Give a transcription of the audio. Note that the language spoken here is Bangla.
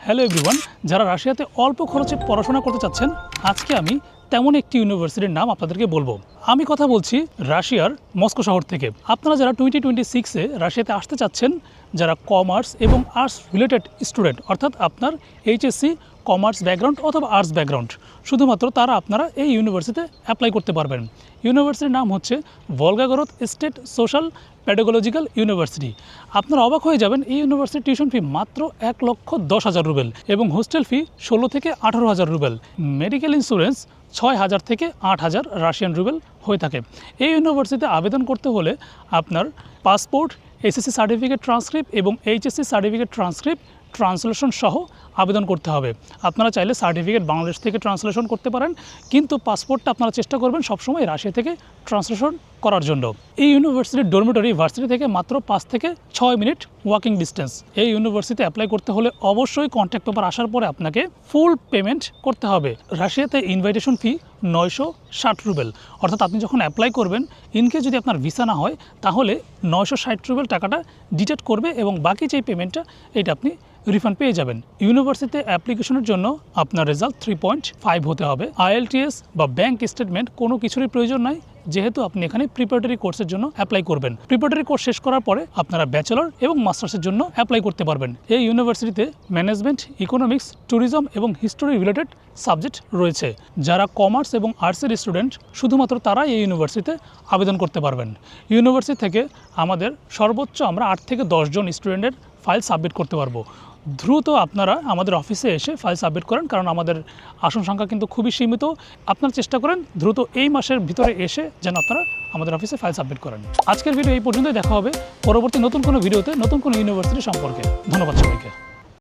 হ্যালো এভরিওয়ান, যারা রাশিয়াতে অল্প খরচে পড়াশোনা করতে চাচ্ছেন, আজকে আমি তেমন একটি ইউনিভার্সিটির নাম আপনাদেরকে বলবো। আমি কথা বলছি রাশিয়ার মস্কো শহর থেকে। আপনারা যারা 2026-এ রাশিয়াতে আসতে চাচ্ছেন, যারা কমার্স এবং আর্টস রিলেটেড স্টুডেন্ট, অর্থাৎ আপনার এইচএসসি কমার্স ব্যাকগ্রাউন্ড অথবা আর্টস ব্যাকগ্রাউন্ড, শুধুমাত্র তারা আপনারা এই ইউনিভার্সিটিতে অ্যাপ্লাই করতে পারবেন। ইউনিভার্সিটির নাম হচ্ছে ভলগাগরদ স্টেট সোশ্যাল পেডাগোলজিক্যাল ইউনিভার্সিটি। আপনারা অবাক হয়ে যাবেন, এই ইউনিভার্সিটির টিউশন ফি মাত্র 1,10,000 রুবেল এবং হোস্টেল ফি 16 থেকে 18,000 রুবেল। মেডিকেল ইন্স্যুরেন্স 6,000 থেকে 8,000 রাশিয়ান রুবেল হয়ে থাকে। এই ইউনিভার্সিটিতে আবেদন করতে হলে আপনার পাসপোর্ট, এসএসসি সার্টিফিকেট ট্রান্সক্রিপ্ট এবং এইচএসসি সার্টিফিকেট ট্রান্সক্রিপ্ট ট্রান্সলেশন সহ আবেদন করতে হবে। আপনারা চাইলে সার্টিফিকেট বাংলাদেশ থেকে ট্রান্সলেশন করতে পারেন, কিন্তু পাসপোর্টটা আপনারা চেষ্টা করবেন সবসময় রাশিয়া থেকে ট্রান্সলেশন করার জন্য। এই ইউনিভার্সিটির ডরমিটরি ভার্সিটি থেকে মাত্র 5 থেকে 6 মিনিট ওয়াকিং ডিস্টেন্স। এই ইউনিভার্সিটিতে অ্যাপ্লাই করতে হলে অবশ্যই কন্ট্যাক্ট পেপার আসার পরে আপনাকে ফুল পেমেন্ট করতে হবে। রাশিয়াতে ইনভাইটেশন ফি 960 রুবেল, অর্থাৎ আপনি যখন অ্যাপ্লাই করবেন, ইনকেস যদি আপনার ভিসা না হয় তাহলে 960 রুবেল টাকাটা ডিটেক্ট করবে এবং বাকি যে পেমেন্টটা এটা আপনি রিফান্ড পেয়ে যাবেন। ইউনিভার্সিটিতে অ্যাপ্লিকেশনের জন্য আপনার রেজাল্ট 3.5 হতে হবে। আইএলটিএস বা ব্যাংক স্টেটমেন্ট কোনো কিছুরই প্রয়োজন নাই, যেহেতু আপনি এখানে প্রিপারেটরি কোর্সের জন্য অ্যাপ্লাই করবেন। প্রিপারেটরি কোর্স শেষ করার পরে আপনারা ব্যাচেলর এবং মাস্টার্সের জন্য অ্যাপ্লাই করতে পারবেন। এই ইউনিভার্সিটিতে ম্যানেজমেন্ট, ইকোনমিক্স, ট্যুরিজম এবং হিস্টোরি রিলেটেড সাবজেক্ট রয়েছে। যারা কমার্স এবং আর্টসের স্টুডেন্ট, শুধুমাত্র তারাই এই ইউনিভার্সিটিতে আবেদন করতে পারবেন। ইউনিভার্সিটি থেকে আমাদের সর্বোচ্চ আমরা 8 থেকে 10 জন স্টুডেন্টের ফাইল সাবমিট করতে পারবো। দ্রুত আপনারা আমাদের অফিসে এসে ফাইল সাবমিট করেন, কারণ আমাদের আসন সংখ্যা কিন্তু খুবই সীমিত। আপনারা চেষ্টা করেন দ্রুত এই মাসের ভিতরে এসে যেন আপনারা আমাদের অফিসে ফাইল সাবমিট করেন। আজকের ভিডিও এই পর্যন্তই। দেখা হবে পরবর্তী নতুন কোনো ভিডিওতে নতুন কোনো ইউনিভার্সিটি সম্পর্কে। ধন্যবাদ সবাইকে।